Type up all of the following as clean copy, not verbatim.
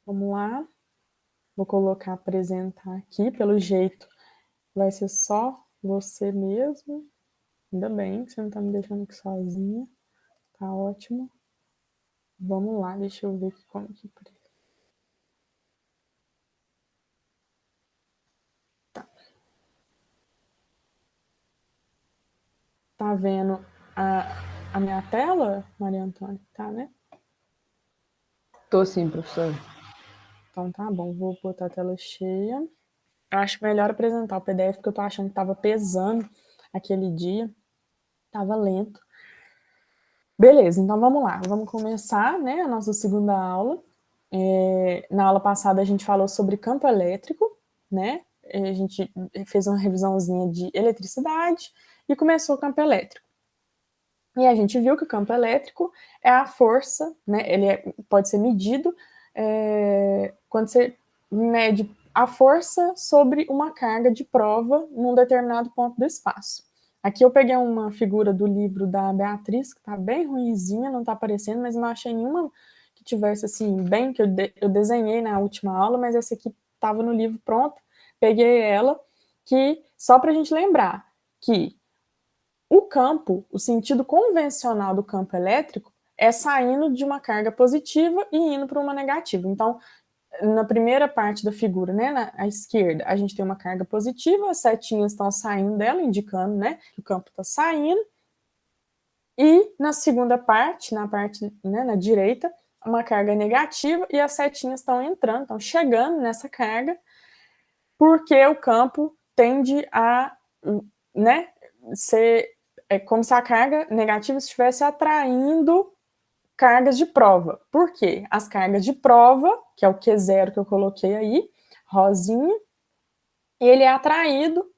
Vamos lá. Vou colocar apresentar aqui, pelo jeito vai ser só você mesmo. Ainda bem que você não tá me deixando aqui sozinha. Tá ótimo. Vamos lá, deixa eu ver aqui como que... Tá vendo a minha tela, Maria Antônia? Tá, né? Tô sim, professor. Então tá bom, vou botar a tela cheia. Eu acho melhor apresentar o PDF, porque eu tô achando que tava pesando aquele dia. Tava lento. Beleza, então vamos lá. Vamos começar, né, a nossa segunda aula. Na aula passada a gente falou sobre campo elétrico, né? A gente fez uma revisãozinha de eletricidade e começou o campo elétrico. E a gente viu que o campo elétrico é a força, né? Ele pode ser medido quando você mede a força sobre uma carga de prova num determinado ponto do espaço. Aqui eu peguei uma figura do livro da Beatriz, que está bem ruinzinha, não está aparecendo, mas não achei nenhuma que tivesse assim, bem, que eu desenhei na última aula, mas essa aqui estava no livro pronto, peguei ela, que só para a gente lembrar que o campo, o sentido convencional do campo elétrico, é saindo de uma carga positiva e indo para uma negativa. Então, na primeira parte da figura, né, à esquerda, a gente tem uma carga positiva, as setinhas estão saindo dela, indicando, né, que o campo está saindo. E na segunda parte, né, na direita, uma carga negativa e as setinhas estão entrando, estão chegando nessa carga, porque o campo tende a, né, ser como se a carga negativa estivesse atraindo cargas de prova. Por quê? As cargas de prova, que é o Q0 que eu coloquei aí, rosinha, ele é atraído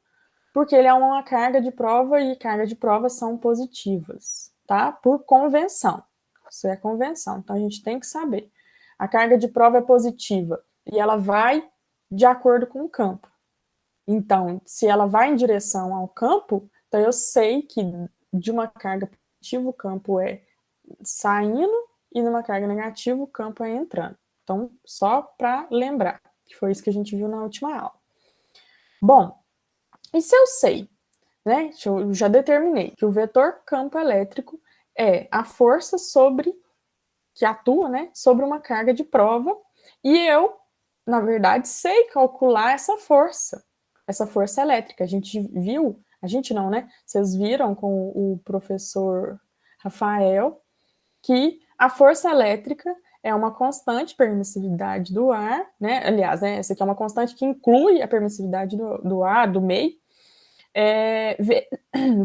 porque ele é uma carga de prova e carga de prova são positivas, tá? Por convenção. Isso é convenção, então a gente tem que saber. A carga de prova é positiva e ela vai de acordo com o campo. Então, se ela vai em direção ao campo, então eu sei que de uma carga positiva o campo é saindo e numa carga negativa o campo é entrando. Então, só para lembrar, que foi isso que a gente viu na última aula. Bom, e se eu sei, né, eu já determinei que o vetor campo elétrico é a força que atua, né, sobre uma carga de prova, e eu, na verdade, sei calcular essa força elétrica. A gente viu, a gente não, né, vocês viram com o professor Rafael, que a força elétrica é uma constante permissividade do ar, né? Aliás, né, essa aqui é uma constante que inclui a permissividade do ar, do meio,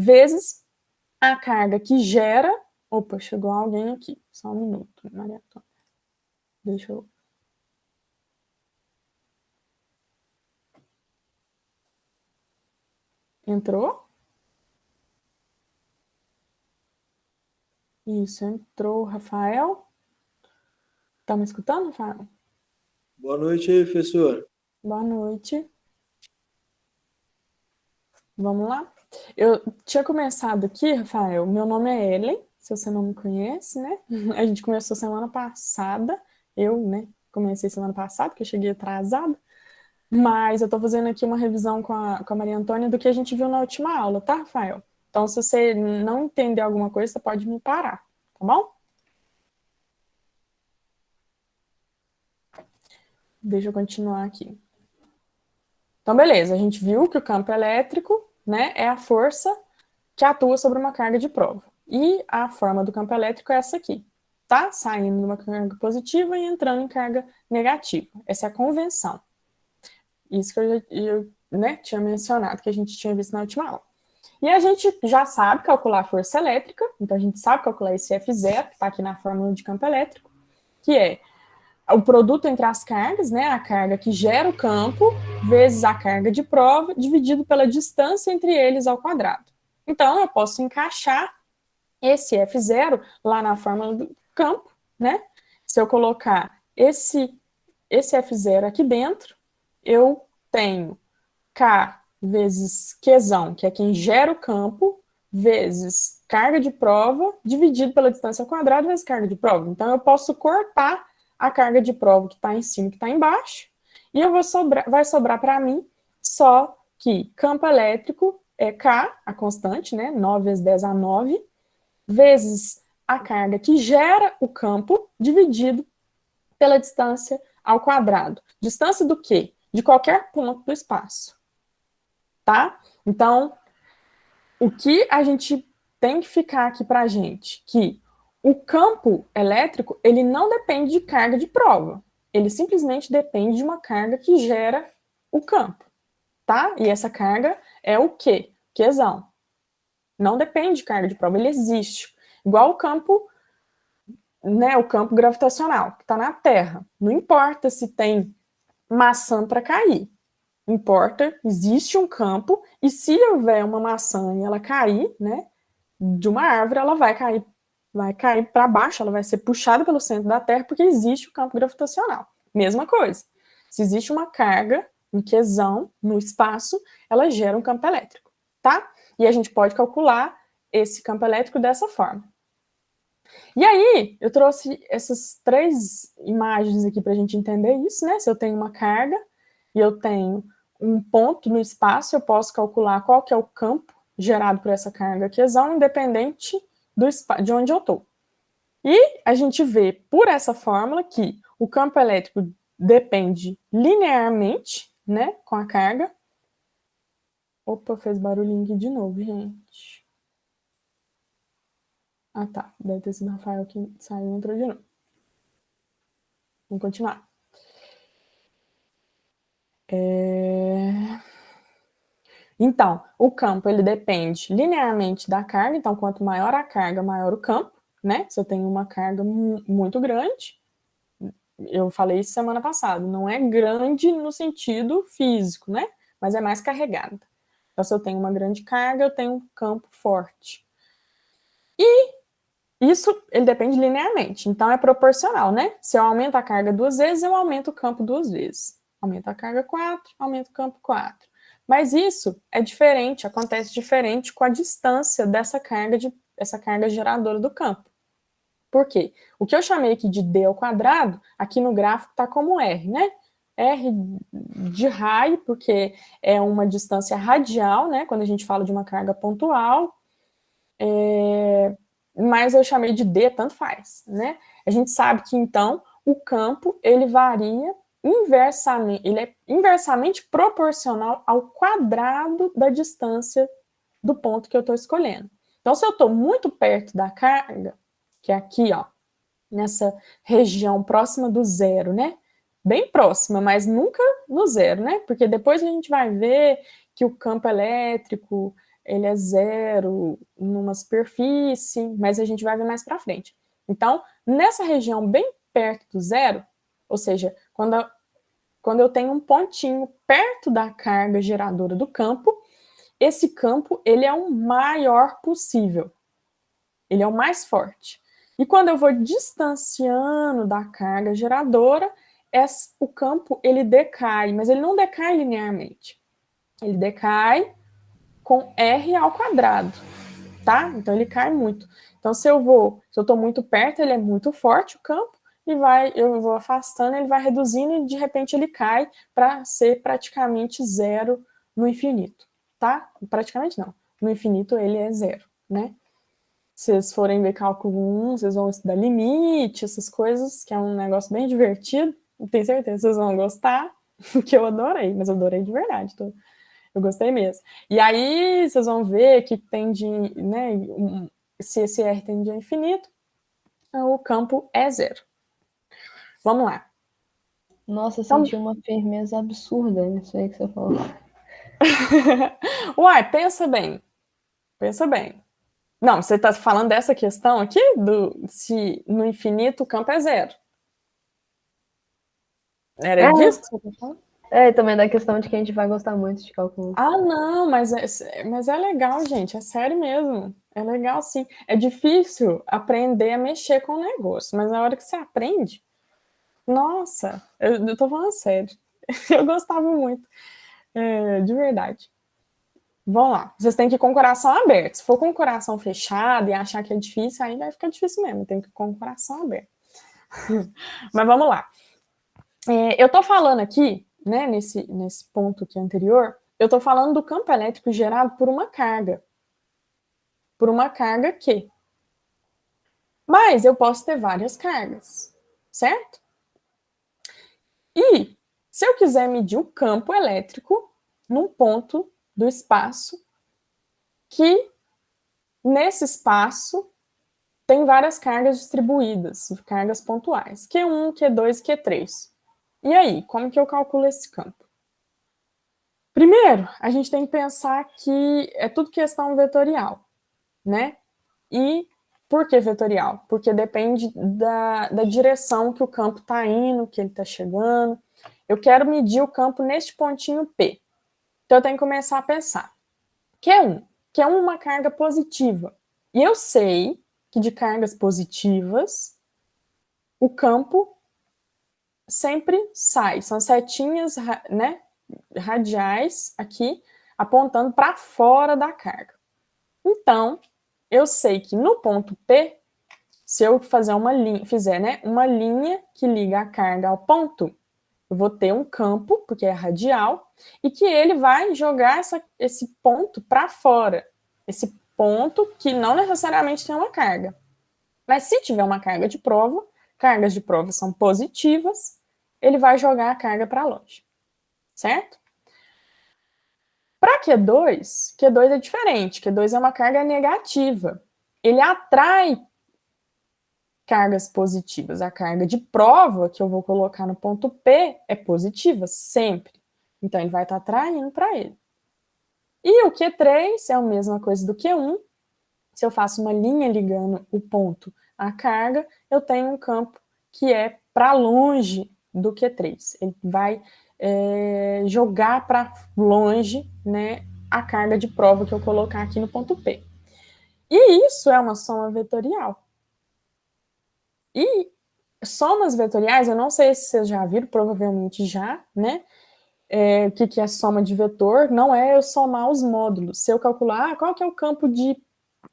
vezes a carga que gera... Opa, chegou alguém aqui. Só um minuto, Maria Antônia. Deixa eu... Entrou? Isso, entrou. Rafael? Tá me escutando, Rafael? Boa noite aí, professor. Boa noite. Vamos lá? Eu tinha começado aqui, Rafael, meu nome é Ellen, se você não me conhece, né? A gente começou semana passada, né, comecei semana passada, porque eu cheguei atrasada, mas eu tô fazendo aqui uma revisão com a Maria Antônia do que a gente viu na última aula, tá, Rafael? Então, se você não entender alguma coisa, você pode me parar, tá bom? Deixa eu continuar aqui. Então, beleza, a gente viu que o campo elétrico, né, é a força que atua sobre uma carga de prova. E a forma do campo elétrico é essa aqui, tá? Saindo de uma carga positiva e entrando em carga negativa. Essa é a convenção. Isso que eu né, tinha mencionado, que a gente tinha visto na última aula. E a gente já sabe calcular a força elétrica, então a gente sabe calcular esse F0, que está aqui na fórmula de campo elétrico, que é o produto entre as cargas, né, a carga que gera o campo, vezes a carga de prova, dividido pela distância entre eles ao quadrado. Então, eu posso encaixar esse F0 lá na fórmula do campo, né? Se eu colocar esse F0 aqui dentro, eu tenho K vezes Qzão, que é quem gera o campo, vezes carga de prova, dividido pela distância ao quadrado, vezes carga de prova. Então, eu posso cortar a carga de prova que está em cima, que está embaixo, e vai sobrar para mim só que campo elétrico é K, a constante, né? 9 vezes 10 a 9, vezes a carga que gera o campo, dividido pela distância ao quadrado. Distância do quê? De qualquer ponto do espaço. Tá? Então, o que a gente tem que ficar aqui pra gente? Que o campo elétrico, ele não depende de carga de prova. Ele simplesmente depende de uma carga que gera o campo. Tá? E essa carga é o quê? Qzão. Não depende de carga de prova, ele existe. Igual o campo, né, o campo gravitacional, que está na Terra. Não importa se tem maçã para cair. Importa, existe um campo, e se houver uma maçã e ela cair, né, de uma árvore, ela vai cair para baixo, ela vai ser puxada pelo centro da Terra, porque existe o campo gravitacional. Mesma coisa. Se existe uma carga, um Qzão no espaço, ela gera um campo elétrico, tá? E a gente pode calcular esse campo elétrico dessa forma. E aí, eu trouxe essas 3 imagens aqui para a gente entender isso, né? Se eu tenho uma carga e eu tenho um ponto no espaço, eu posso calcular qual que é o campo gerado por essa carga Qzão, independente de onde eu estou. E a gente vê por essa fórmula que o campo elétrico depende linearmente, né, com a carga. Opa, fez barulhinho aqui de novo, gente. Ah, tá. Deve ter sido o Rafael que saiu e entrou de novo. Vamos continuar. Então, o campo, ele depende linearmente da carga. Então, quanto maior a carga, maior o campo, né? Se eu tenho uma carga muito grande, eu falei isso semana passada, não é grande no sentido físico, né? Mas é mais carregada. Então, se eu tenho uma grande carga, eu tenho um campo forte. E isso, ele depende linearmente. Então, é proporcional, né? Se eu aumento a carga 2 vezes, eu aumento o campo 2 vezes. Aumento a carga 4, aumento o campo 4. Mas isso é diferente, acontece diferente com a distância dessa carga geradora do campo. Por quê? O que eu chamei aqui de D ao quadrado, aqui no gráfico está como R, né? R de raio, porque é uma distância radial, né? Quando a gente fala de uma carga pontual. Mas eu chamei de D, tanto faz, né? A gente sabe que, então, o campo, ele varia inversamente, ele é inversamente proporcional ao quadrado da distância do ponto que eu estou escolhendo. Então, se eu estou muito perto da carga, que é aqui, ó, nessa região próxima do zero, né? Bem próxima, mas nunca no zero, né? Porque depois a gente vai ver que o campo elétrico, ele é zero numa superfície, mas a gente vai ver mais para frente. Então, nessa região bem perto do zero, ou seja, quando eu tenho um pontinho perto da carga geradora do campo, esse campo, ele é o maior possível. Ele é o mais forte. E quando eu vou distanciando da carga geradora, o campo, ele decai, mas ele não decai linearmente. Ele decai com R ao quadrado, tá? Então, ele cai muito. Então, se eu estou muito perto, ele é muito forte, o campo, e eu vou afastando, ele vai reduzindo, e de repente ele cai para ser praticamente zero no infinito, tá? Praticamente não. No infinito, ele é zero, né? Se vocês forem ver cálculo 1, vocês vão estudar limite, essas coisas, que é um negócio bem divertido. Tenho certeza que vocês vão gostar, que eu adorei, mas eu adorei de verdade. Eu gostei mesmo. E aí vocês vão ver que tende, né, se esse R tende a infinito, o campo é zero. Vamos lá. Nossa, eu senti uma firmeza absurda nisso aí que você falou. Uai, pensa bem. Pensa bem. Não, você está falando dessa questão aqui, se no infinito o campo é zero. Era disso que você está falando? É, também da questão de que a gente vai gostar muito de cálculo. Ah, não, mas é legal, gente, é sério mesmo. É legal, sim. É difícil aprender a mexer com o negócio, mas na hora que você aprende, nossa, eu tô falando sério. Eu gostava muito, de verdade. Vamos lá, vocês têm que ir com o coração aberto. Se for com o coração fechado e achar que é difícil, aí vai ficar difícil mesmo. Tem que ir com o coração aberto. Mas vamos lá. Eu estou falando aqui, né, nesse ponto aqui anterior, eu estou falando do campo elétrico gerado por uma carga. Por uma carga Q. Mas eu posso ter várias cargas, certo? E se eu quiser medir o campo elétrico num ponto do espaço que nesse espaço tem várias cargas distribuídas, cargas pontuais, Q1, Q2 e Q3. E aí, como que eu calculo esse campo? Primeiro, a gente tem que pensar que é tudo questão vetorial, né? E por que vetorial? Porque depende da direção que o campo está indo, que ele está chegando. Eu quero medir o campo neste pontinho P. Então, eu tenho que começar a pensar. Q1 é uma carga positiva. E eu sei que de cargas positivas, o campo sempre sai. São setinhas, né, radiais aqui, apontando para fora da carga. Então, eu sei que no ponto P, se eu fizer uma linha que liga a carga ao ponto, eu vou ter um campo, porque é radial, e que ele vai jogar esse ponto para fora. Esse ponto que não necessariamente tem uma carga. Mas se tiver uma carga de prova, cargas de prova são positivas, ele vai jogar a carga para longe. Certo? Para Q2 é diferente. Q2 é uma carga negativa. Ele atrai cargas positivas. A carga de prova que eu vou colocar no ponto P é positiva, sempre. Então, ele vai estar atraindo para ele. E o Q3 é a mesma coisa do Q1. Se eu faço uma linha ligando o ponto à carga, eu tenho um campo que é para longe do Q3. Ele vai jogar para longe, né, a carga de prova que eu colocar aqui no ponto P. E isso é uma soma vetorial. E somas vetoriais, eu não sei se vocês já viram, provavelmente já, né? O que é soma de vetor? Não é eu somar os módulos. Se eu calcular, qual que é o campo de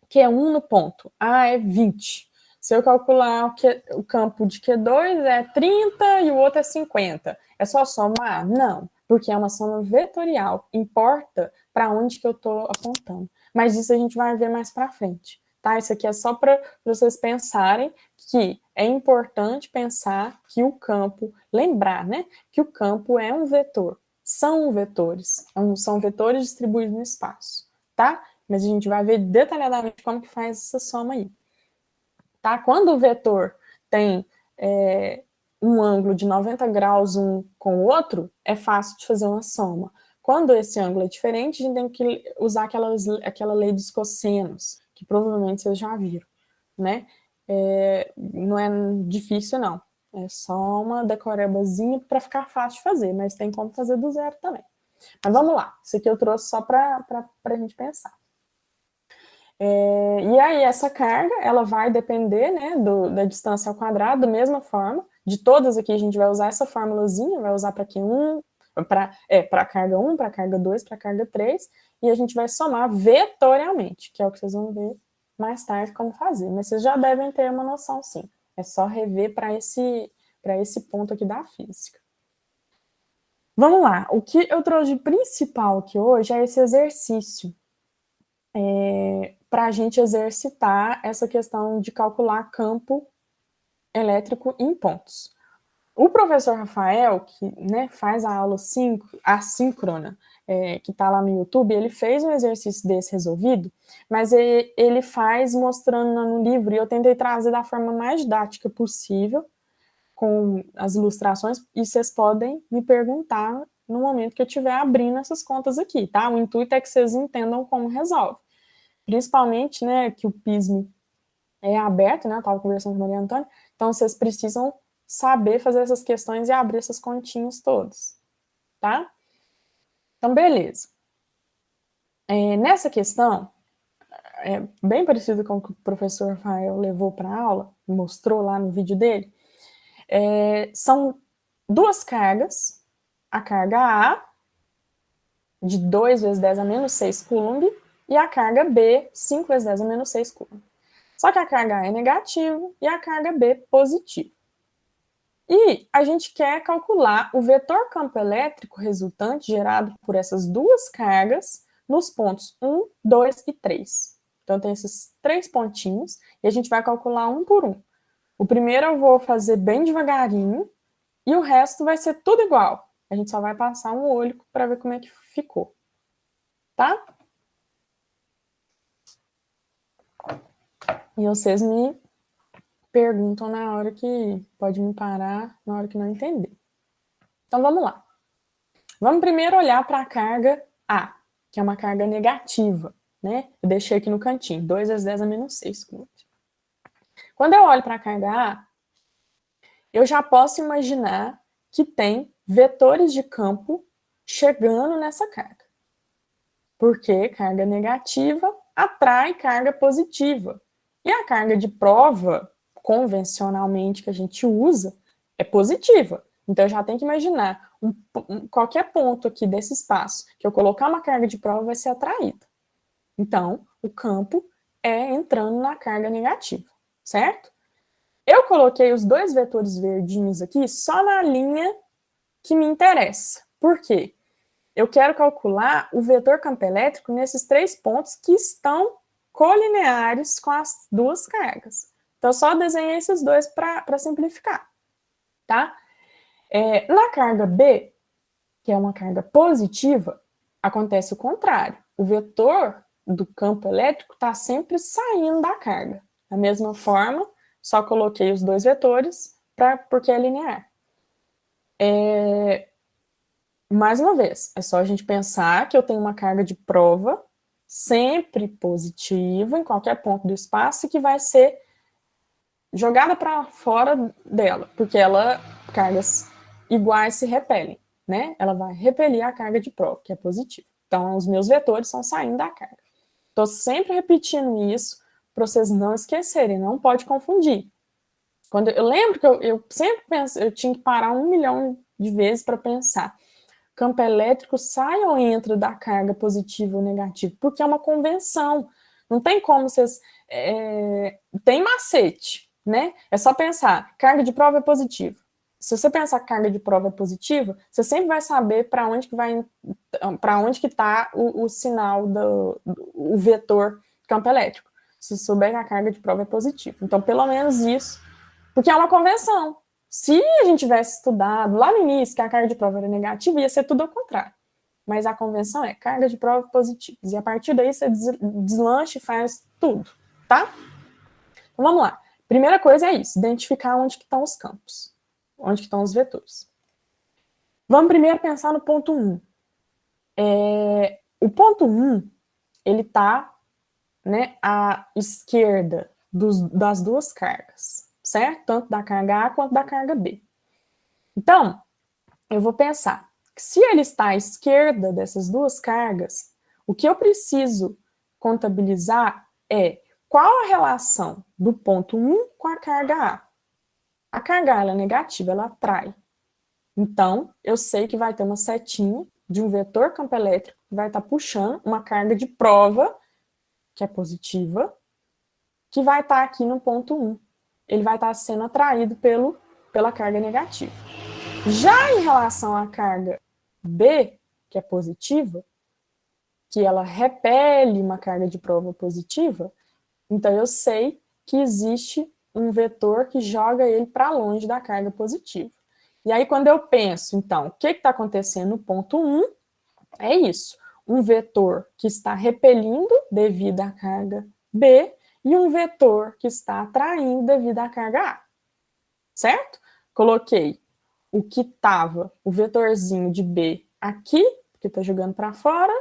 Q1 no ponto? É 20. Se eu calcular o campo de Q2 é 30 e o outro é 50. É só somar? Não, porque é uma soma vetorial. Importa para onde que eu estou apontando. Mas isso a gente vai ver mais para frente. Tá? Isso aqui é só para vocês pensarem que é importante pensar que o campo, lembrar, né, que o campo é um vetor, são vetores, são vetores distribuídos no espaço, tá? Mas a gente vai ver detalhadamente como que faz essa soma aí, tá? Quando o vetor tem um ângulo de 90 graus um com o outro, é fácil de fazer uma soma. Quando esse ângulo é diferente, a gente tem que usar aquela lei dos cossenos, que provavelmente vocês já viram, né? Não é difícil, não. É só uma decorebazinha para ficar fácil de fazer, mas tem como fazer do zero também. Mas vamos lá, isso aqui eu trouxe só para a gente pensar. E aí essa carga, ela vai depender, né, da distância ao quadrado, da mesma forma. De todas aqui a gente vai usar essa formulazinha, vai usar para Q1, para a carga 1, para a carga 2, para a carga 3, e a gente vai somar vetorialmente, que é o que vocês vão ver mais tarde como fazer. Mas vocês já devem ter uma noção, sim. É só rever para esse ponto aqui da física. Vamos lá. O que eu trouxe de principal aqui hoje é esse exercício. Para a gente exercitar essa questão de calcular campo elétrico em pontos. O professor Rafael, que, né, faz a aula assíncrona, que está lá no YouTube, ele fez um exercício desse resolvido, mas ele faz mostrando no livro, e eu tentei trazer da forma mais didática possível, com as ilustrações, e vocês podem me perguntar no momento que eu estiver abrindo essas contas aqui, tá? O intuito é que vocês entendam como resolve. Principalmente, né, que o PISM é aberto, né, eu estava conversando com a Maria Antônia, então vocês precisam saber fazer essas questões e abrir essas continhas todas, tá? Então, beleza. Nessa questão, bem parecido com o que o professor Rafael levou para a aula, mostrou lá no vídeo dele, são duas cargas, a carga A, de 2 vezes 10 a menos 6 coulomb, e a carga B, 5 vezes 10 a menos 6 coulomb. Só que a carga A é negativa e a carga B positiva. E a gente quer calcular o vetor campo elétrico resultante gerado por essas duas cargas nos pontos 1, 2 e 3. Então, tem esses 3 pontinhos e a gente vai calcular um por um. O primeiro eu vou fazer bem devagarinho e o resto vai ser tudo igual. A gente só vai passar um olho para ver como é que ficou. Tá? E vocês me perguntam na hora que pode me parar, na hora que não entender. Então, vamos lá. Vamos primeiro olhar para a carga A, que é uma carga negativa, né? Eu deixei aqui no cantinho, 2 vezes 10 a menos 6. Quando eu olho para a carga A, eu já posso imaginar que tem vetores de campo chegando nessa carga. Porque carga negativa atrai carga positiva. E a carga de prova, convencionalmente, que a gente usa, é positiva. Então, eu já tenho que imaginar qualquer ponto aqui desse espaço que eu colocar uma carga de prova vai ser atraída. Então, o campo é entrando na carga negativa, certo? Eu coloquei os dois vetores verdinhos aqui só na linha que me interessa. Por quê? Eu quero calcular o vetor campo elétrico nesses 3 pontos que estão colineares com as duas cargas. Então, eu só desenhei esses dois para simplificar, tá? Na carga B, que é uma carga positiva, acontece o contrário. O vetor do campo elétrico está sempre saindo da carga. Da mesma forma, só coloquei os dois vetores porque é linear. Mais uma vez, é só a gente pensar que eu tenho uma carga de prova sempre positiva em qualquer ponto do espaço e que vai ser jogada para fora dela, porque cargas iguais se repelem, né? Ela vai repelir a carga de prova, que é positiva. Então, os meus vetores estão saindo da carga. Estou sempre repetindo isso para vocês não esquecerem, não pode confundir. Eu lembro que eu sempre penso, eu tinha que parar 1 milhão de vezes para pensar. Campo elétrico sai ou entra da carga positiva ou negativa? Porque é uma convenção. Não tem como vocês... tem macete, né? É só pensar, carga de prova é positiva. Se você pensar que carga de prova é positiva, você sempre vai saber para onde que está o sinal o vetor campo elétrico. Se souber que a carga de prova é positiva. Então, pelo menos isso, porque é uma convenção. Se a gente tivesse estudado lá no início que a carga de prova era negativa, ia ser tudo ao contrário. Mas a convenção é carga de prova positiva. E a partir daí você deslancha e faz tudo, tá? Então vamos lá. Primeira coisa é isso, identificar onde que estão os campos. Onde que estão os vetores. Vamos primeiro pensar no ponto 1. O ponto 1, ele está, né, à esquerda das duas cargas, certo? Tanto da carga A quanto da carga B. Então, eu vou pensar que se ele está à esquerda dessas duas cargas, o que eu preciso contabilizar é qual a relação do ponto 1 com a carga A. A carga A ela é negativa, ela atrai. Então, eu sei que vai ter uma setinha de um vetor campo elétrico que vai estar puxando uma carga de prova, que é positiva, que vai estar aqui no ponto 1. Ele vai estar sendo atraído pela carga negativa. Já em relação à carga B, que é positiva, que ela repele uma carga de prova positiva, então eu sei que existe um vetor que joga ele para longe da carga positiva. E aí, quando eu penso, então, o que está acontecendo no ponto 1, é isso. Um vetor que está repelindo devido à carga B e um vetor que está atraindo devido à carga A. Certo? Coloquei o que estava, o vetorzinho de B aqui, porque está jogando para fora,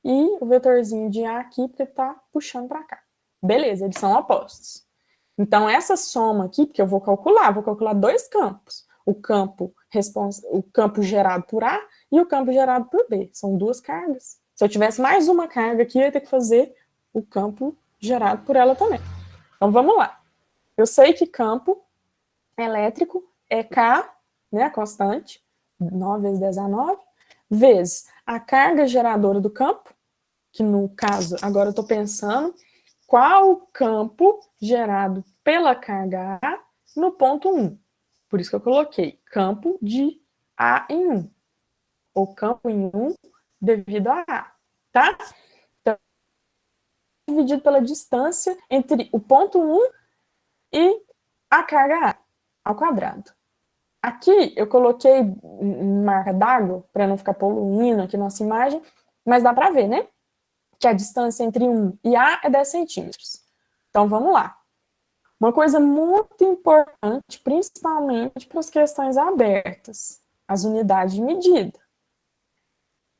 e o vetorzinho de A aqui, porque está puxando para cá. Beleza, eles são opostos. Então, essa soma aqui, porque eu vou calcular 2 campos. O campo gerado por A e o campo gerado por B. São 2 cargas. Se eu tivesse mais uma carga aqui, eu ia ter que fazer o campo gerado por ela também. Então, vamos lá. Eu sei que campo elétrico é K, né, a constante, 9 vezes 10 a 9, vezes a carga geradora do campo, que no caso, agora eu estou pensando, qual o campo gerado pela carga A no ponto 1. Por isso que eu coloquei campo de A em 1. Ou campo em 1 devido a A, tá? Então, dividido pela distância entre o ponto 1 e a carga A ao quadrado. Aqui eu coloquei marca d'água para não ficar poluindo aqui nossa imagem, mas dá para ver, né? Que a distância entre 1 e A é 10 centímetros. Então vamos lá. Uma coisa muito importante, principalmente para as questões abertas, as unidades de medida.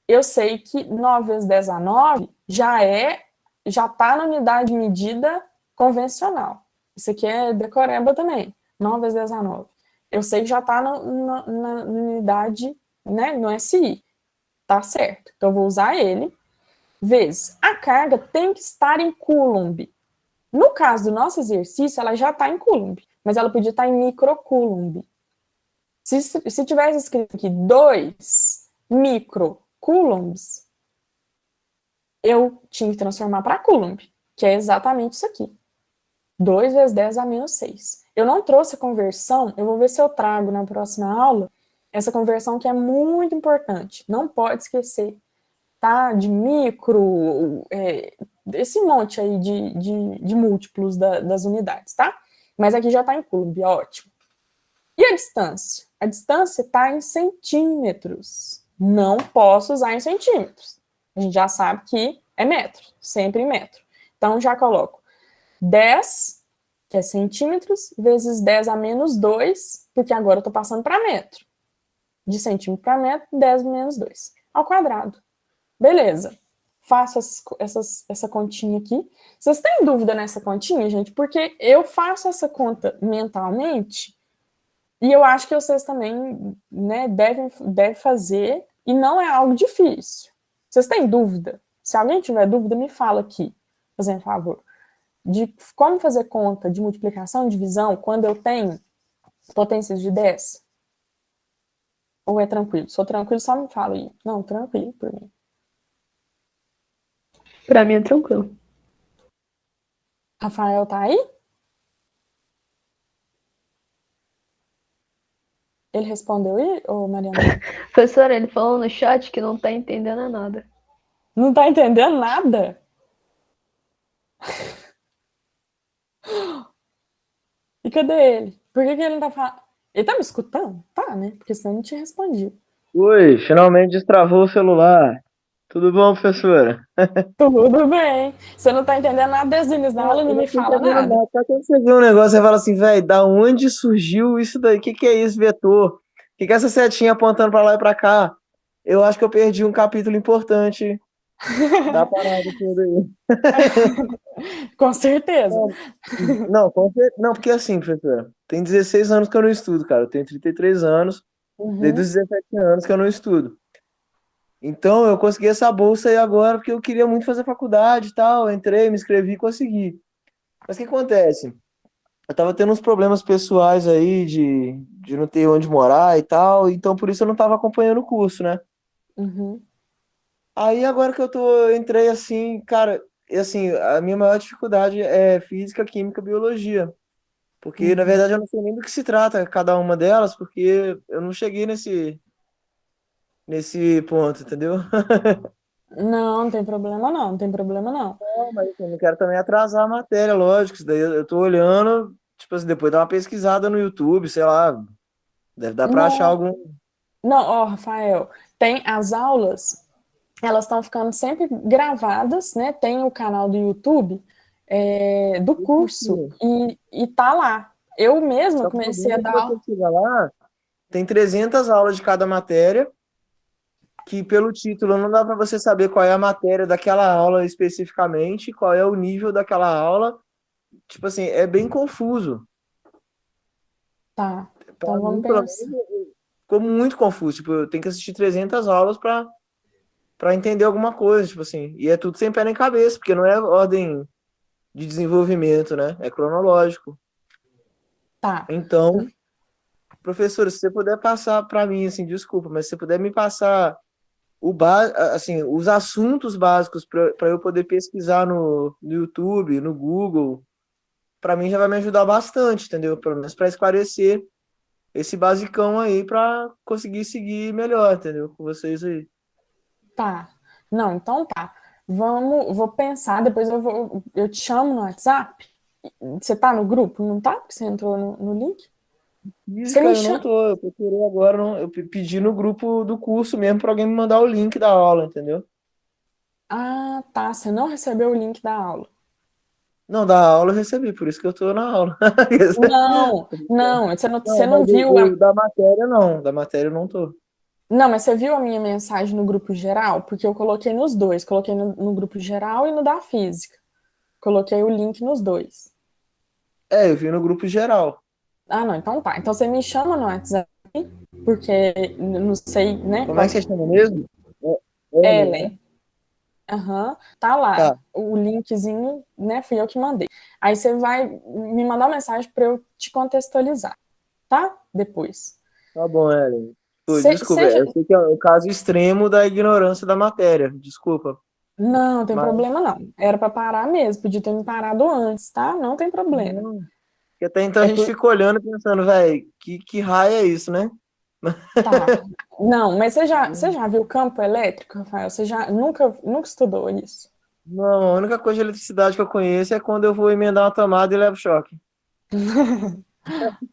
Eu sei que 9 vezes 10 a 9 já está na unidade de medida convencional. Isso aqui é decoreba também, 9 vezes 10 a 9. Eu sei que já está na unidade, né, no SI. Tá certo. Então, eu vou usar ele, vezes a carga tem que estar em Coulomb. No caso do nosso exercício, ela já está em Coulomb, mas ela podia estar em microcoulomb. Se tivesse escrito aqui 2 microcoulombs, eu tinha que transformar para Coulomb, que é exatamente isso aqui. 2 vezes 10 a menos 6. Eu não trouxe a conversão, eu vou ver se eu trago na próxima aula essa conversão que é muito importante. Não pode esquecer, tá? De micro, esse monte aí de múltiplos das unidades, tá? Mas aqui já está em Coulomb, ótimo. E a distância? A distância está em centímetros. Não posso usar em centímetros. A gente já sabe que é metro, sempre em metro. Então, já coloco 10, que é centímetros, vezes 10 a menos 2, porque agora eu estou passando para metro. De centímetro para metro, 10 menos 2, ao quadrado. Beleza. Faço essa continha aqui. Vocês têm dúvida nessa continha, gente? Porque eu faço essa conta mentalmente e eu acho que vocês também, né, devem fazer, e não é algo difícil. Vocês têm dúvida? Se alguém tiver dúvida, me fala aqui, fazendo favor. De como fazer conta de multiplicação e divisão quando eu tenho potências de 10? Ou é tranquilo? Sou tranquilo, só me fala aí. Não, tranquilo por mim. Pra mim é tranquilo. Rafael tá aí? Ele respondeu aí, ô Mariana? Professora, ele falou no chat que não tá entendendo nada. Não tá entendendo nada? E cadê ele? Por que ele não tá falando? Ele tá me escutando? Tá, né? Porque senão eu não tinha respondido. Oi, finalmente destravou o celular. Tudo bom, professora? Tudo bem. Você não tá entendendo nada desde o início da aula, não me fala nada. Só quando você vê um negócio, você fala assim, velho, da onde surgiu isso daí? O que é isso, vetor? O que é essa setinha apontando pra lá e pra cá? Eu acho que eu perdi um capítulo importante da parada toda aí. Com certeza. Não, não, porque assim, professora, tem 16 anos que eu não estudo, cara. Eu tenho 33 anos, desde os 17 anos que eu não estudo. Então, eu consegui essa bolsa aí agora porque eu queria muito fazer faculdade e tal. Eu entrei, me inscrevi e consegui. Mas o que acontece? Eu tava tendo uns problemas pessoais aí de não ter onde morar e tal, então por isso eu não tava acompanhando o curso, né? Uhum. Aí agora que entrei assim, cara, e assim, a minha maior dificuldade é física, química, biologia. Porque, na verdade, eu não sei nem do que se trata cada uma delas, porque eu não cheguei nesse ponto, entendeu? Não, não tem problema não, não tem problema não. Não, mas assim, eu não quero também atrasar a matéria, lógico. Isso daí eu tô olhando, tipo assim, depois dar uma pesquisada no YouTube, sei lá, deve dar pra achar Não, algum. não, ó, Rafael, tem as aulas, elas estão ficando sempre gravadas, né? Tem o canal do YouTube do curso e tá lá. Eu mesma Só que o comecei a problema é que dar você aula. chega lá, tem 300 aulas de cada matéria, que pelo título não dá para você saber qual é a matéria daquela aula especificamente, qual é o nível daquela aula. Tipo assim, é bem confuso. Tá, então Para vamos mim, pelo menos, pensar. ficou muito confuso. Tipo, eu tenho que assistir 300 aulas para entender alguma coisa, tipo assim. E é tudo sem pé nem cabeça, porque não é ordem de desenvolvimento, né? É cronológico. Tá. Então, professor, se você puder passar para mim, assim, desculpa, mas se você puder me passar assim, os assuntos básicos para eu poder pesquisar no YouTube, no Google, para mim já vai me ajudar bastante, entendeu? Pelo menos para esclarecer esse basicão aí pra conseguir seguir melhor, entendeu? Com vocês aí. Tá. Não, então tá. Vou pensar, depois eu te chamo no WhatsApp. Você tá no grupo? Não tá? Porque você entrou no link? Você Física me eu não chama. tô, eu procurei agora, eu pedi no grupo do curso mesmo pra alguém me mandar o link da aula, entendeu? Ah, tá. Você não recebeu o link da aula. Não, da aula eu recebi, por isso que eu tô na aula. Não, não, Não, você não mas viu a. da matéria não, da matéria eu não tô. Não, mas você viu a minha mensagem no grupo geral? Porque eu coloquei nos dois. Coloquei no grupo geral e no da física. Coloquei o link nos dois. É, eu vi no grupo geral. Ah, não, então tá. Então você me chama no WhatsApp, porque não sei, né? Como é que você chama mesmo? Ellen, né? Ellen. Aham, tá lá. Tá, O linkzinho, né? Fui eu que mandei. Aí você vai me mandar uma mensagem para eu te contextualizar, tá? Depois. tá bom, Ellen. Pô, desculpa, Seja. eu sei que é o caso extremo da ignorância da matéria, desculpa. Não, tem Mas, problema não. Era para parar mesmo. Podia ter me parado antes, tá? Não tem problema. não, porque até então a É gente por. fica olhando e pensando, velho, que raio é isso, né? Tá. Não, mas você já viu campo elétrico, Rafael? Você já nunca estudou isso? Não, a única coisa de eletricidade que eu conheço é quando eu vou emendar uma tomada e levo choque.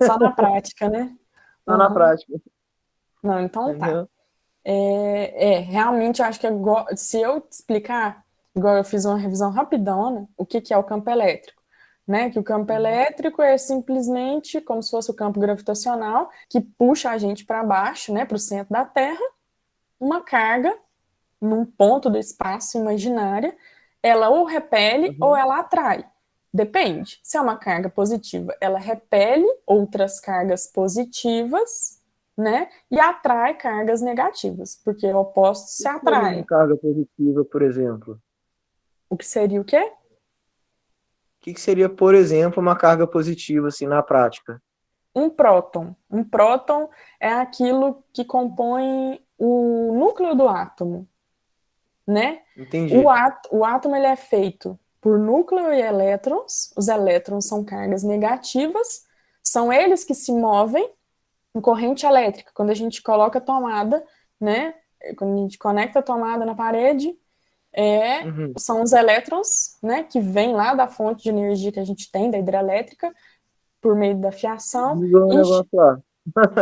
Só na prática, né? Só na Aham. prática, Não, então tá. entendeu? Realmente eu acho que se eu te explicar, igual eu fiz uma revisão rapidona, o que que é o campo elétrico, né? Que o campo elétrico é simplesmente como se fosse o campo gravitacional que puxa a gente para baixo, né, para o centro da Terra, uma carga num ponto do espaço imaginária, ela ou repele ou Uhum. ela atrai. Depende. Se é uma carga positiva, ela repele outras cargas positivas, né? E atrai cargas negativas, porque opostos O se que seria uma atraem. carga positiva, por exemplo? O que seria o quê? O que seria, por exemplo, uma carga positiva, assim, na prática? Um próton. Um próton é aquilo que compõe o núcleo do átomo, né? O, Entendi. at o átomo ele é feito por núcleo e elétrons. Os elétrons são cargas negativas, são eles que se movem em corrente elétrica. Quando a gente coloca a tomada, né? Quando a gente conecta a tomada na parede, Uhum. são os elétrons, né? Que vêm lá da fonte de energia que a gente tem, da hidrelétrica, por meio da fiação, Diga um e negócio lá.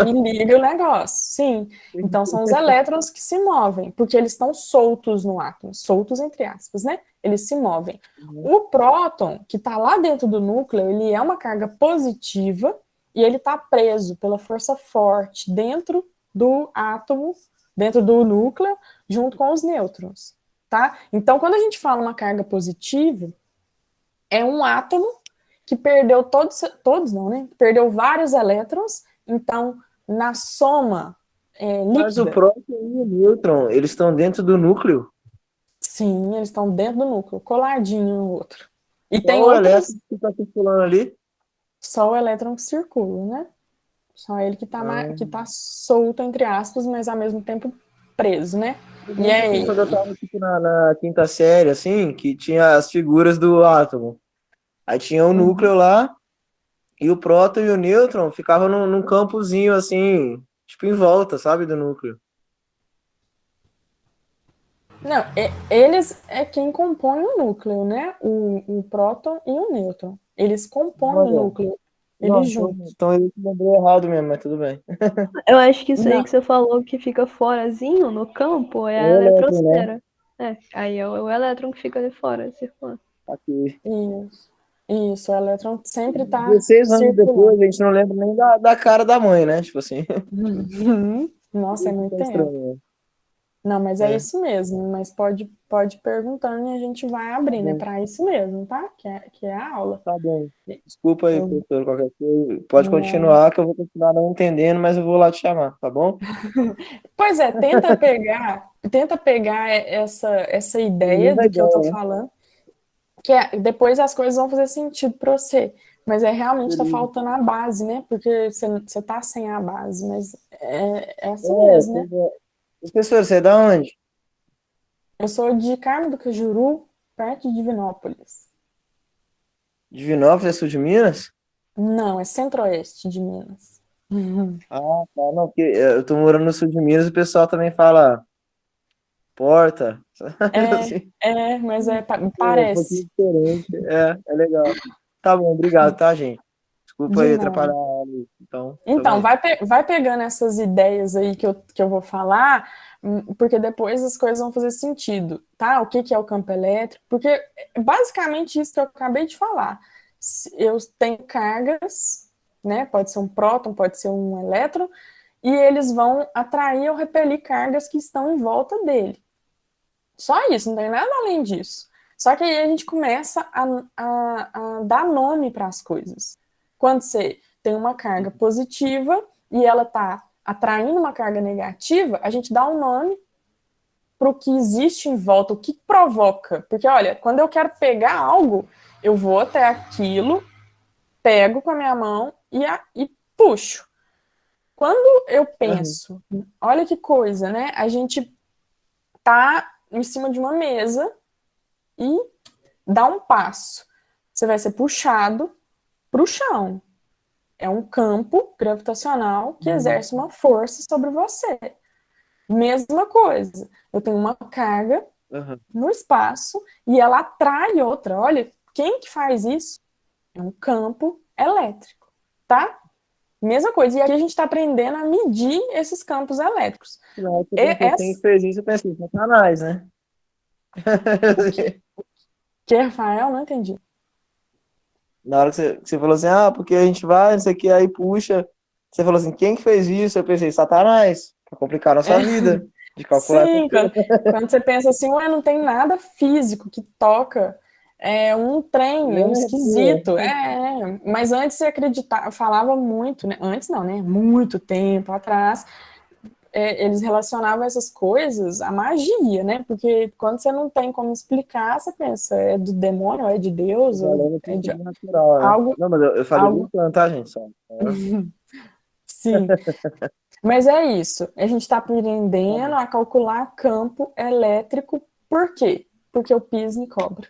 e liga o negócio, sim. Então são os elétrons que se movem, porque eles estão soltos no átomo, soltos entre aspas, né? Eles se movem. Uhum. O próton, que está lá dentro do núcleo, ele é uma carga positiva e ele está preso pela força forte dentro do átomo, dentro do núcleo, junto com os nêutrons, tá? Então, quando a gente fala uma carga positiva, é um átomo que perdeu todos não, né? Perdeu vários elétrons, então na soma Mas o líquida, próton e o nêutron, eles estão dentro do núcleo. sim, eles estão dentro do núcleo, coladinho um no outro. E Só tem o elétron outras, que está circulando ali. só o elétron que circula, né? Só ele Ah, que tá solto, entre aspas, mas ao mesmo tempo preso, né? eu E lembro que aí, quando eu estava tipo, na quinta série, assim, que tinha as figuras do átomo. Aí tinha o núcleo lá, e o próton e o nêutron ficavam num campozinho, assim, tipo em volta, sabe, do núcleo. não, eles é quem compõe o núcleo, né? O próton e o nêutron. Eles compõem o Olha. núcleo, Não, eles então, juntos. então eu lembrei errado mesmo, mas tudo bem. Eu acho que isso aí Não, que você falou que fica forazinho no campo é É a o elétron, né? eletrosfera. Aí é o elétron que fica ali fora, circulando. Aqui. isso. Isso, o elétron sempre está 16 anos circulando. depois, a gente não lembra nem da cara da mãe, né? Tipo assim. Uhum. Nossa, é Isso muito que é tempo. estranho, Não, mas é né? isso mesmo. Mas pode ir perguntando e a gente vai Tá abrir, né? bom, Para isso mesmo, tá? Que é a aula. tá bom. Desculpa aí, Eu, professor, qualquer coisa. Pode não. continuar, que eu vou continuar não entendendo, mas eu vou lá te chamar, tá bom? Pois é, tenta pegar essa ideia Mesma do que eu tô ideia, né? falando, depois as coisas vão fazer sentido para você. Mas realmente está Beleza. faltando a base, né? Porque você tá sem a base, mas é assim É, mesmo, né? pois é. Professor, você é da onde? Eu sou de Carmo do Cajuru, perto de Divinópolis. Divinópolis, é sul de Minas? Não, é centro-oeste de Minas. Ah, tá, não, porque eu tô morando no sul de Minas e o pessoal também fala porta. Assim, Mas é um pouquinho parece. diferente. É legal. Tá bom, obrigado, tá, gente? Desculpa De aí nada. atrapalhar a aula. Então, tamo Então, aí. vai pegando essas ideias aí que eu vou falar, porque depois as coisas vão fazer sentido, tá? O que que é o campo elétrico? Porque é basicamente isso que eu acabei de falar. Eu tenho cargas, né? Pode ser um próton, pode ser um elétron, e eles vão atrair ou repelir cargas que estão em volta dele. Só isso, não tem nada além disso. Só que aí a gente começa a dar nome para as coisas. Quando você tem uma carga positiva e ela está atraindo uma carga negativa, a gente dá um nome para o que existe em volta, o que provoca. Porque, olha, quando eu quero pegar algo, eu vou até aquilo, pego com a minha mão e puxo. Quando eu Aham, penso, olha que coisa, né? A gente tá em cima de uma mesa e dá um passo. Você vai ser puxado para o chão. É um campo gravitacional que uhum, exerce uma força sobre você. Mesma coisa. Eu tenho uma carga aham. no espaço e ela atrai outra. Olha, quem que faz isso? É um campo elétrico, tá? Mesma coisa. E aqui a gente está aprendendo a medir esses campos elétricos. Não, você E, pensou quem fez isso, eu pensei, Satanás, né? o que, Rafael? Não entendi. Na hora que você falou assim, porque a gente vai, não sei o que, aí puxa. Você falou assim, quem que fez isso? Eu pensei, Satanás, pra complicar a nossa vida, de calcular essas Sim, coisas. quando você pensa assim, ué, não tem nada físico que toca, é um trem, é um esquisito. Mas antes você acreditava, falava muito, né? Antes não, né? Muito tempo atrás, eles relacionavam essas coisas à magia, né? Porque quando você não tem como explicar, você pensa, é do demônio, é de Deus, ou Valendo é tudo de natural, né? algo, Não, mas eu falei algo, brincando, tá, gente? Só. sim. Mas é isso. A gente está aprendendo a calcular campo elétrico. Por quê? Porque o PIS me cobra.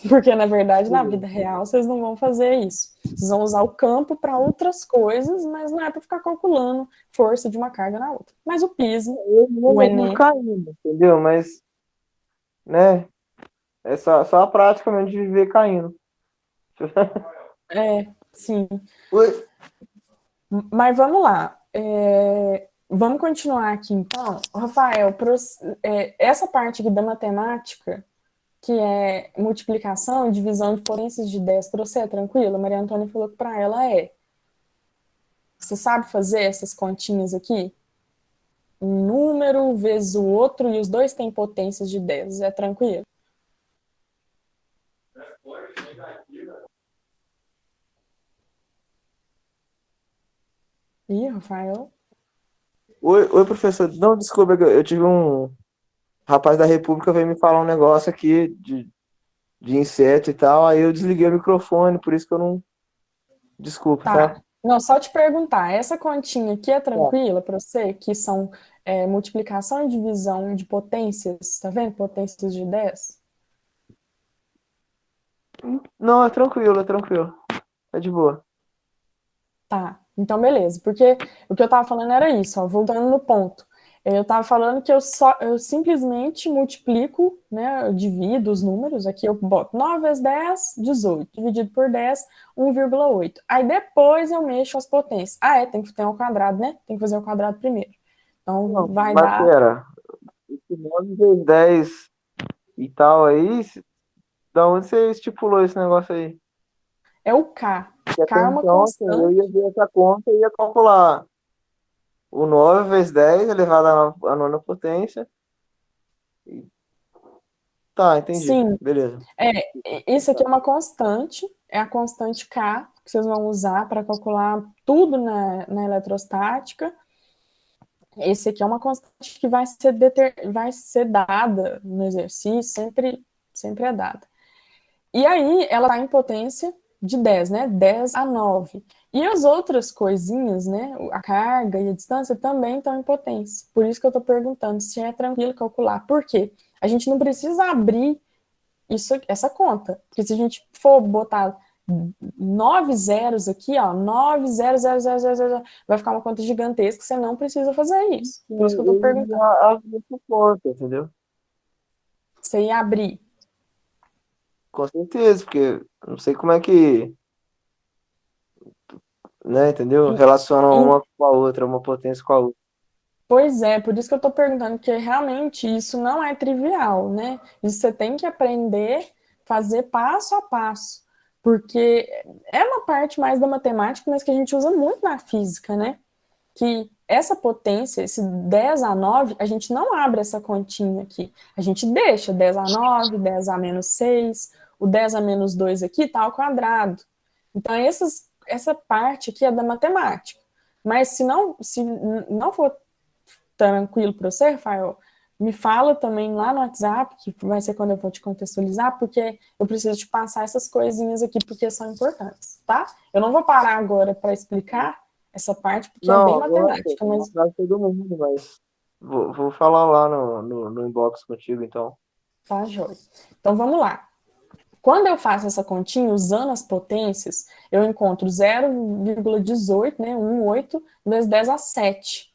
Porque, na verdade, na vida real, vocês não vão fazer isso. Vocês vão usar o campo para outras coisas, mas não é para ficar calculando força de uma carga na outra. Mas o PIS, Eu o não vivo Enem, caindo, entendeu? Mas, né? É só a prática mesmo de viver caindo. sim. Oi? Mas vamos lá. Vamos continuar aqui, então. Rafael, essa parte aqui da matemática, que é multiplicação, divisão de potências de 10 para você, é tranquilo? A Maria Antônia falou que para ela é. Você sabe fazer essas continhas aqui? Um número vezes o outro e os dois têm potências de 10, é tranquilo? Ih, Rafael? Oi, professor. Não, desculpa, eu tive um rapaz da República veio me falar um negócio aqui de inseto e tal, aí eu desliguei o microfone, por isso que eu não. Desculpa, tá? Tá. Não, só te perguntar, essa continha aqui é Tá. tranquila para você? Que são multiplicação e divisão de potências, tá vendo? Potências de 10? Não, é tranquilo, é tranquilo. É de boa. Tá, então beleza, porque o que eu tava falando era isso, ó, voltando no ponto. Eu tava falando que eu simplesmente multiplico, né, eu divido os números, aqui eu boto 9 vezes 10, 18, dividido por 10, 1,8. Aí depois eu mexo as potências. Tem que ter um quadrado, né? Tem que fazer o quadrado primeiro. Então Não, vai mas dar, pera, esse 9 vezes 10 e tal aí, da onde você estipulou esse negócio aí? é o K. Porque até K é uma então, assim, eu constante. ia ver essa conta e ia calcular o 9 vezes 10 elevado à nona potência. E- Tá, entendi. Sim, Beleza. isso aqui é uma constante, é a constante K, que vocês vão usar para calcular tudo na eletrostática. Esse aqui é uma constante que vai ser dada no exercício, sempre é dada. E aí, ela está em potência de 10, né? 10 a 9. E as outras coisinhas, né? A carga e a distância também estão em potência. Por isso que eu estou perguntando se é tranquilo calcular. Por quê? A gente não precisa abrir essa conta. Porque se a gente for botar 9 zeros aqui, ó, 9, 0, 0, 0, 0, 0, vai ficar uma conta gigantesca, você não precisa fazer isso. Por isso que eu tô perguntando. Abrir essa porta, entendeu? Você ia abrir. Com certeza, porque eu não sei como é que, né, entendeu? Relaciona uma com a outra, uma potência com a outra. Pois é, por isso que eu tô perguntando, porque realmente isso não é trivial, né? Isso você tem que aprender, fazer passo a passo, porque é uma parte mais da matemática, mas que a gente usa muito na física, né? Que essa potência, esse 10 a 9, a gente não abre essa continha aqui. A gente deixa 10 a 9, 10 a menos 6, o 10 a menos 2 aqui tá ao quadrado. Então, essa parte aqui é da matemática. Mas se não for tranquilo para você, Rafael, me fala também lá no WhatsApp, que vai ser quando eu vou te contextualizar, porque eu preciso te passar essas coisinhas aqui, porque são importantes, tá? Eu não vou parar agora para explicar essa parte, porque é bem Não, agora matemática, mas pra todo mundo, mas vou falar lá no inbox contigo, então. tá, joia. Então vamos lá. Quando eu faço essa continha usando as potências, eu encontro 0,18, né, 1,8 vezes 10 a 7.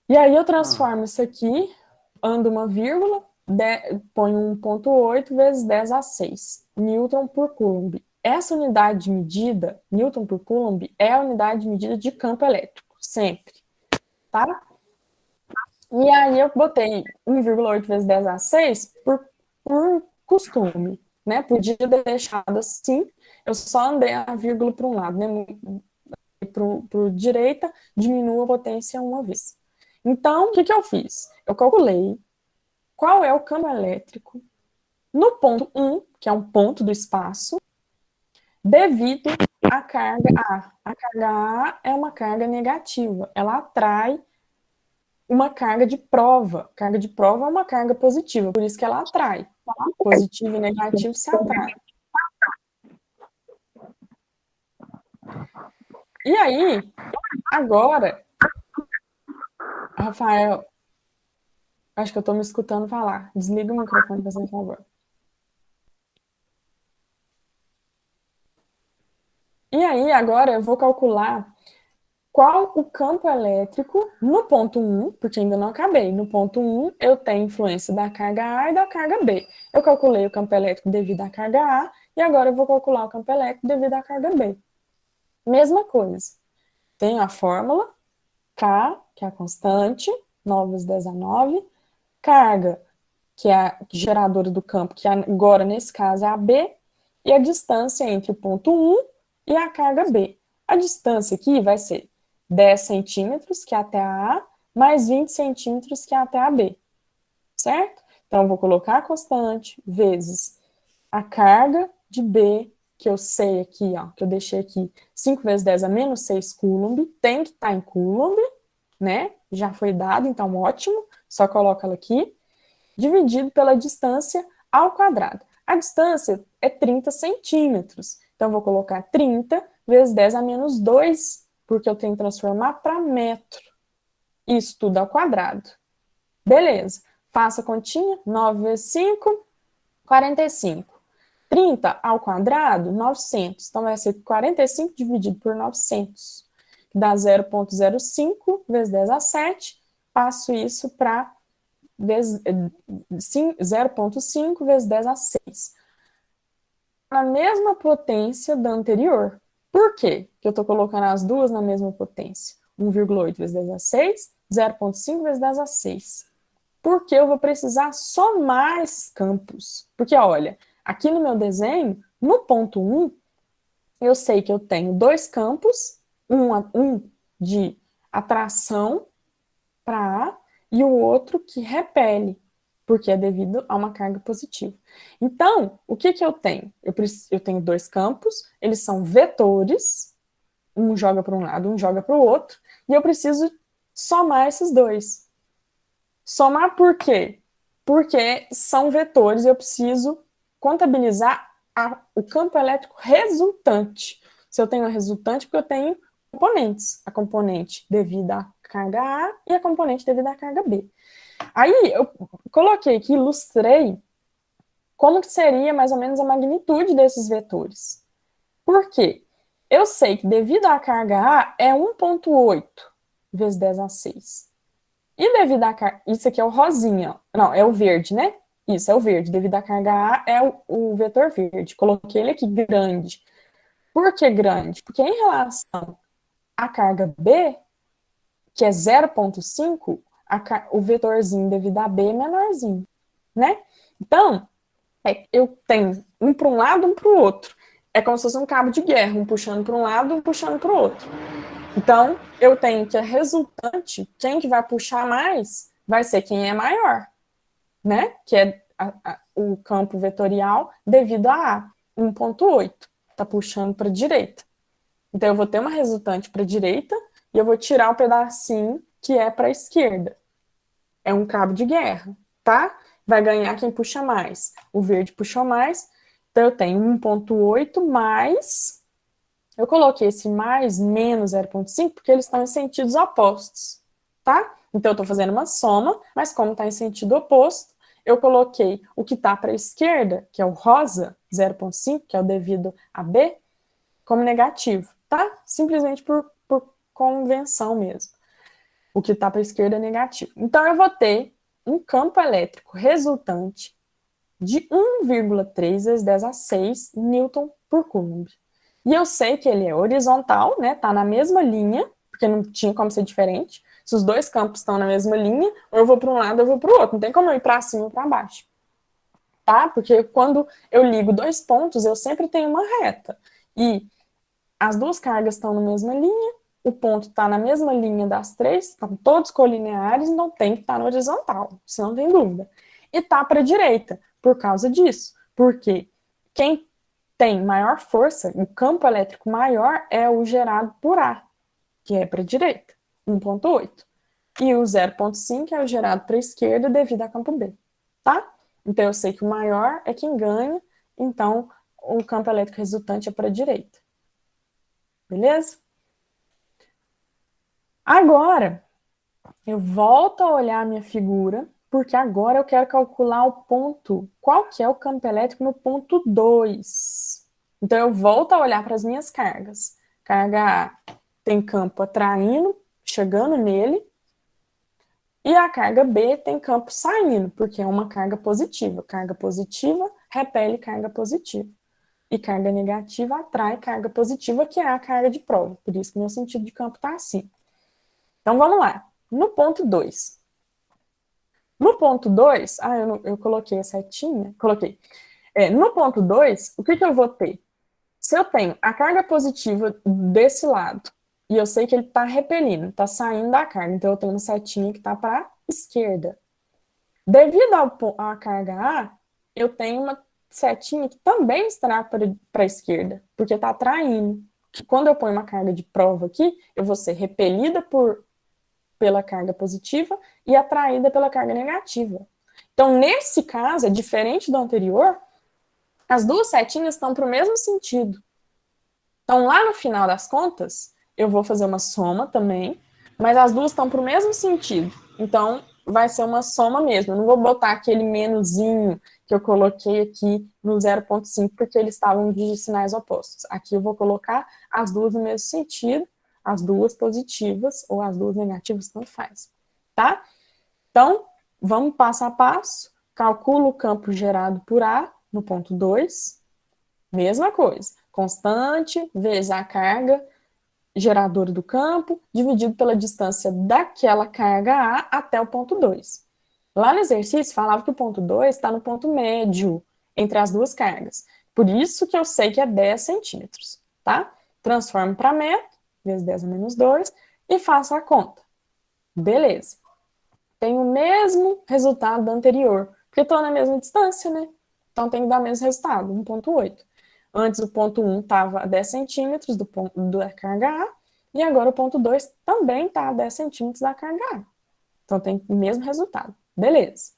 E aí eu transformo isso aqui, ando uma vírgula, ponho 1,8 vezes 10 a 6, Newton por Coulomb. Essa unidade de medida, Newton por Coulomb, é a unidade de medida de campo elétrico, sempre, tá? E aí eu botei 1,8 vezes 10 a 6 por costume, né? Podia ter deixado assim, eu só andei a vírgula para um lado, né? Para direita, diminuo a potência uma vez. Então, o que eu fiz? Eu calculei qual é o campo elétrico no ponto 1, que é um ponto do espaço, devido à carga A. A carga A é uma carga negativa, ela atrai uma carga de prova. Carga de prova é uma carga positiva, por isso que ela atrai. Positivo e negativo se atraem. E aí, agora, Rafael, acho que eu estou me escutando falar. Desliga o microfone, por favor. E aí, agora eu vou calcular qual o campo elétrico no ponto 1, porque ainda não acabei. No ponto 1, eu tenho influência da carga A e da carga B. Eu calculei o campo elétrico devido à carga A, e agora eu vou calcular o campo elétrico devido à carga B. Mesma coisa. Tenho a fórmula, K, que é a constante, 9 vezes 10 a 9, carga, que é a geradora do campo, que agora, nesse caso, é a B, e a distância entre o ponto 1 e a carga B. A distância aqui vai ser 10 centímetros, que é até a A, mais 20 centímetros, que é até a B, certo? Então, eu vou colocar a constante, vezes a carga de B, que eu sei aqui, ó, que eu deixei aqui, 5 vezes 10 a menos 6 Coulomb, tem que estar em Coulomb, né? Já foi dado, então ótimo, só coloca ela aqui, dividido pela distância ao quadrado. A distância é 30 centímetros, então eu vou colocar 30 vezes 10 a menos 2, porque eu tenho que transformar para metro. Isso tudo ao quadrado. Beleza, faça a continha, 9 vezes 5, 45. 30 ao quadrado, 900. Então, vai ser 45 dividido por 900, que dá 0,05 vezes 10 a 7. Passo isso para 0,5 vezes 10 a 6. Na mesma potência da anterior. Por quê que eu estou colocando as duas na mesma potência? 1,8 vezes 10 a 6, 0,5 vezes 10 a 6. Porque eu vou precisar somar esses campos. Porque, olha, aqui no meu desenho, no ponto 1, eu sei que eu tenho dois campos, um de atração para A e o outro que repele, porque é devido a uma carga positiva. Então, o que eu tenho? Eu tenho dois campos, eles são vetores, um joga para um lado, um joga para o outro, e eu preciso somar esses dois. Somar por quê? Porque são vetores e eu preciso contabilizar o campo elétrico resultante. Se eu tenho a resultante, porque eu tenho componentes. A componente devido à carga A e a componente devido à carga B. Aí eu coloquei aqui, ilustrei como que seria mais ou menos a magnitude desses vetores. Por quê? Eu sei que devido à carga A é 1,8 vezes 10 a 6. E devido à carga... Isso aqui é o rosinha. Não, é o verde, né? Isso, é o verde. Devido à carga A é o vetor verde. Coloquei ele aqui grande. Por que grande? Porque em relação à carga B, que é 0,5, o vetorzinho devido a B é menorzinho, né? Então, eu tenho um para um lado, um para o outro. É como se fosse um cabo de guerra, um puxando para um lado, um puxando para o outro. Então, eu tenho que a resultante, quem que vai puxar mais, vai ser quem é maior, né? Que é o campo vetorial devido a A, 1,8. Está puxando para a direita. Então, eu vou ter uma resultante para a direita e eu vou tirar o pedacinho que é para a esquerda. É um cabo de guerra, tá? Vai ganhar quem puxa mais. O verde puxou mais. Então, eu tenho 1,8 mais... Eu coloquei esse mais menos 0,5 porque eles estão em sentidos opostos, tá? Então, eu estou fazendo uma soma, mas como está em sentido oposto, eu coloquei o que está para a esquerda, que é o rosa, 0,5, que é o devido a B, como negativo, tá? Simplesmente por convenção mesmo. O que está para a esquerda é negativo. Então, eu vou ter um campo elétrico resultante de 1,3 vezes 10 a 6 Newton por Coulomb. E eu sei que ele é horizontal, né? Tá na mesma linha, porque não tinha como ser diferente. Se os dois campos estão na mesma linha, ou eu vou para um lado, ou eu vou para o outro. Não tem como eu ir para cima ou para baixo. Tá? Porque quando eu ligo dois pontos, eu sempre tenho uma reta. E as duas cargas estão na mesma linha, o ponto está na mesma linha das três, estão todos colineares, então tem que estar no horizontal, isso não tem dúvida. E tá para a direita, por causa disso. Porque quem tem maior força, o campo elétrico maior é o gerado por A, que é para a direita, 1,8. E o 0,5 é o gerado para a esquerda devido a campo B, tá? Então eu sei que o maior é quem ganha, então o campo elétrico resultante é para a direita. Beleza? Agora, eu volto a olhar a minha figura, porque agora eu quero calcular o ponto. Qual que é o campo elétrico no ponto 2? Então, eu volto a olhar para as minhas cargas. Carga A tem campo atraindo, chegando nele, e a carga B tem campo saindo, porque é uma carga positiva. Carga positiva repele carga positiva. E carga negativa atrai carga positiva, que é a carga de prova. Por isso que meu sentido de campo está assim. Então, vamos lá. No ponto 2. No ponto 2, eu coloquei a setinha, coloquei. No ponto 2, o que eu vou ter? Se eu tenho a carga positiva desse lado, e eu sei que ele está repelindo, está saindo da carga, então eu tenho uma setinha que está para a esquerda. Devido à carga A, eu tenho uma setinha que também estará para a esquerda, porque está atraindo. Quando eu ponho uma carga de prova aqui, eu vou ser repelida pela carga positiva e atraída pela carga negativa. Então, nesse caso, é diferente do anterior, as duas setinhas estão para o mesmo sentido. Então, lá no final das contas, eu vou fazer uma soma também, mas as duas estão para o mesmo sentido. Então, vai ser uma soma mesmo. Eu não vou botar aquele menuzinho que eu coloquei aqui no 0,5, porque eles estavam de sinais opostos. Aqui eu vou colocar as duas no mesmo sentido, as duas positivas ou as duas negativas, tanto faz, tá? Então, vamos passo a passo. Calculo o campo gerado por A no ponto 2. Mesma coisa. Constante vezes a carga geradora do campo, dividido pela distância daquela carga A até o ponto 2. Lá no exercício, falava que o ponto 2 está no ponto médio entre as duas cargas. Por isso que eu sei que é 10 centímetros, tá? Transformo para metro, vezes 10 a menos 2, e faço a conta. Beleza. Tem o mesmo resultado do anterior, porque estou na mesma distância, né? Então tem que dar o mesmo resultado, 1,8. Antes o ponto 1 estava a 10 centímetros da carga A, e agora o ponto 2 também está a 10 centímetros da carga A. Então tem o mesmo resultado. Beleza.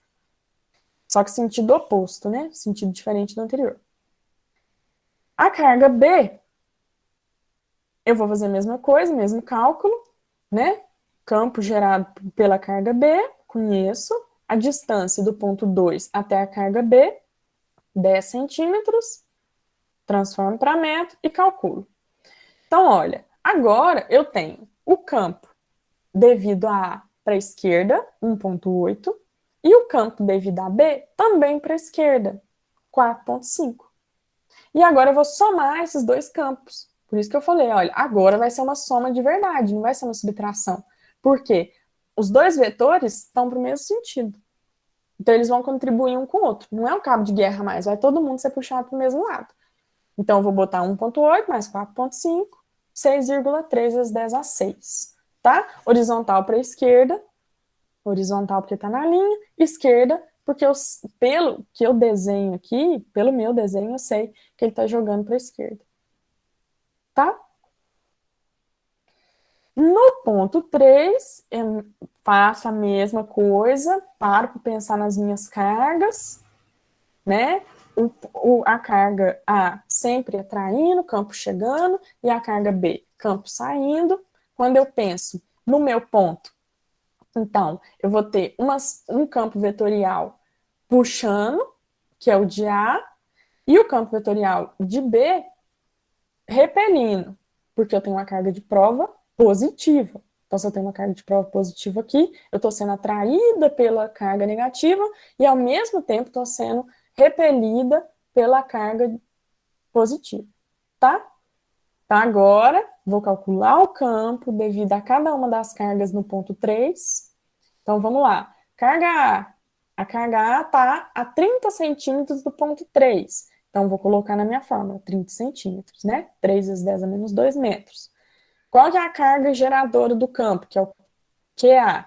Só que sentido oposto, né? Sentido diferente do anterior. A carga B, eu vou fazer a mesma coisa, mesmo cálculo, né? Campo gerado pela carga B, conheço. A distância do ponto 2 até a carga B, 10 centímetros, transformo para metro e calculo. Então, olha, agora eu tenho o campo devido a A para a esquerda, 1,8, e o campo devido a B também para a esquerda, 4,5. E agora eu vou somar esses dois campos. Por isso que eu falei, olha, agora vai ser uma soma de verdade, não vai ser uma subtração. Por quê? Os dois vetores estão para o mesmo sentido. Então eles vão contribuir um com o outro. Não é um cabo de guerra mais, vai todo mundo ser puxado para o mesmo lado. Então eu vou botar 1,8 mais 4,5, 6,3 vezes 10 a 6. Tá? Horizontal para a esquerda, horizontal porque está na linha, esquerda porque pelo que eu desenho aqui, pelo meu desenho, eu sei que ele está jogando para a esquerda. Tá? No ponto 3, eu faço a mesma coisa, paro para pensar nas minhas cargas, né? A carga A sempre atraindo, campo chegando, e a carga B, campo saindo. Quando eu penso no meu ponto, então, eu vou ter um campo vetorial puxando, que é o de A, e o campo vetorial de B repelindo, porque eu tenho uma carga de prova positiva. Então, se eu tenho uma carga de prova positiva aqui, eu estou sendo atraída pela carga negativa e, ao mesmo tempo, estou sendo repelida pela carga positiva, tá? Então, agora, vou calcular o campo devido a cada uma das cargas no ponto 3. Então, vamos lá. Carga A. A carga A está a 30 centímetros do ponto 3. Então, vou colocar na minha fórmula, 30 centímetros, né? 3 vezes 10 a menos 2 metros. Qual que é a carga geradora do campo, que é o QA?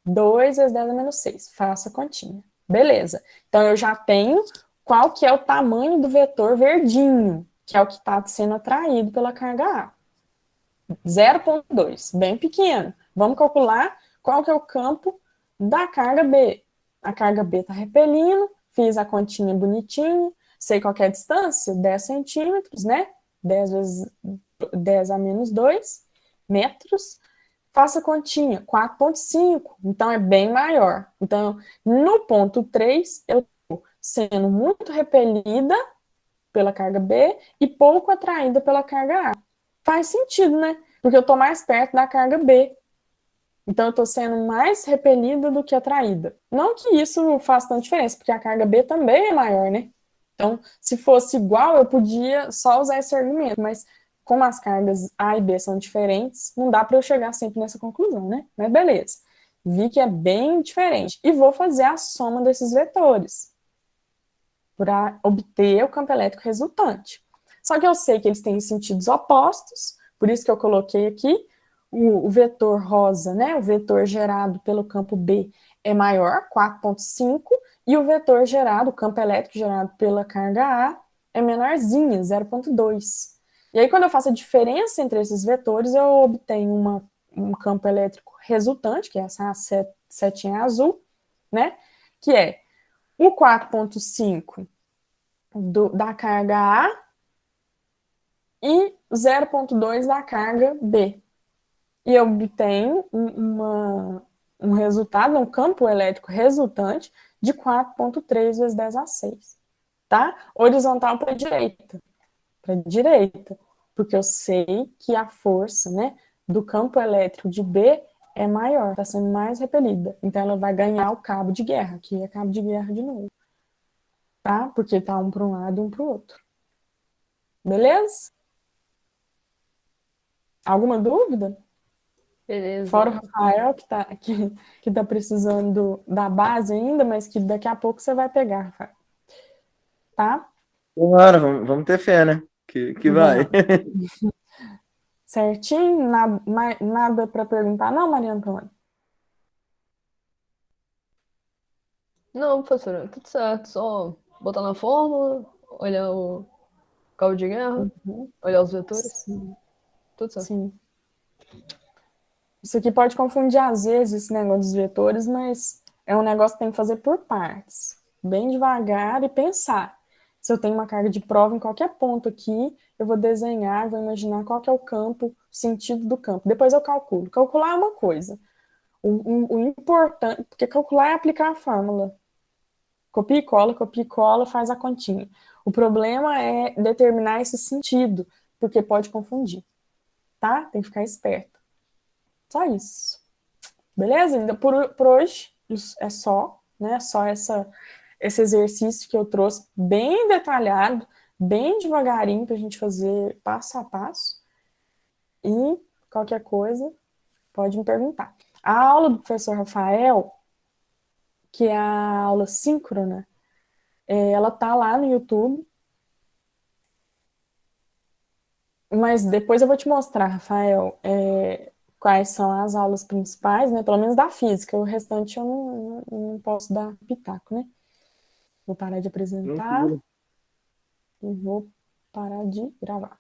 2 vezes 10 a menos 6. Faça a continha. Beleza. Então, eu já tenho qual que é o tamanho do vetor verdinho, que é o que está sendo atraído pela carga A. 0,2, bem pequeno. Vamos calcular qual que é o campo da carga B. A carga B está repelindo, fiz a continha bonitinho, sei qual que é a distância, 10 centímetros, né? 10 vezes 10 a menos 2 metros. Faça a continha, 4,5, então é bem maior. Então, no ponto 3, eu estou sendo muito repelida pela carga B e pouco atraída pela carga A. Faz sentido, né? Porque eu estou mais perto da carga B. Então, eu estou sendo mais repelida do que atraída. Não que isso faça tanta diferença, porque a carga B também é maior, né? Então, se fosse igual, eu podia só usar esse argumento, mas como as cargas A e B são diferentes, não dá para eu chegar sempre nessa conclusão, né? Mas beleza. Vi que é bem diferente. E vou fazer a soma desses vetores para obter o campo elétrico resultante. Só que eu sei que eles têm sentidos opostos, por isso que eu coloquei aqui o vetor rosa, né, o vetor gerado pelo campo B é maior, 4,5, e o vetor gerado, o campo elétrico gerado pela carga A, é menorzinha, 0,2. E aí, quando eu faço a diferença entre esses vetores, eu obtenho um campo elétrico resultante, que é essa setinha azul, né, que é o 4,5 da carga A e 0,2 da carga B. E eu obtenho um resultado, um campo elétrico resultante de 4,3 vezes 10 a 6. Tá? Horizontal para a direita. Para a direita. Porque eu sei que a força, né, do campo elétrico de B é maior, está sendo mais repelida. Então ela vai ganhar o cabo de guerra, que é cabo de guerra de novo. Tá? Porque tá um para um lado e um para o outro. Beleza? Alguma dúvida? Beleza. Fora o Rafael, que tá precisando da base ainda, mas que daqui a pouco você vai pegar, Rafael. Tá? Claro, vamos ter fé, né? Que vai. Certinho? Nada para perguntar, não, Maria Antônia? Não, professora, tudo certo. Só botar na fórmula, olhar o cabo de guerra, olhar os vetores. Sim, Tudo certo. sim. Isso aqui pode confundir às vezes esse negócio dos vetores, mas é um negócio que tem que fazer por partes. Bem devagar e pensar. Se eu tenho uma carga de prova em qualquer ponto aqui, eu vou desenhar, vou imaginar qual que é o campo, o sentido do campo. Depois eu calculo. Calcular é uma coisa. O importante, porque calcular é aplicar a fórmula. copia e cola, faz a continha. O problema é determinar esse sentido, porque pode confundir, tá? Tem que ficar esperto. Só isso. Beleza? Então, por hoje, isso é só, né? Só esse exercício que eu trouxe, bem detalhado, bem devagarinho, pra gente fazer passo a passo. E qualquer coisa, pode me perguntar. A aula do professor Rafael, que é a aula síncrona, ela tá lá no YouTube. Mas depois eu vou te mostrar, Rafael, quais são as aulas principais, né? Pelo menos da física. O restante eu não posso dar pitaco, né? Vou parar de apresentar Tranquilo. e vou parar de gravar.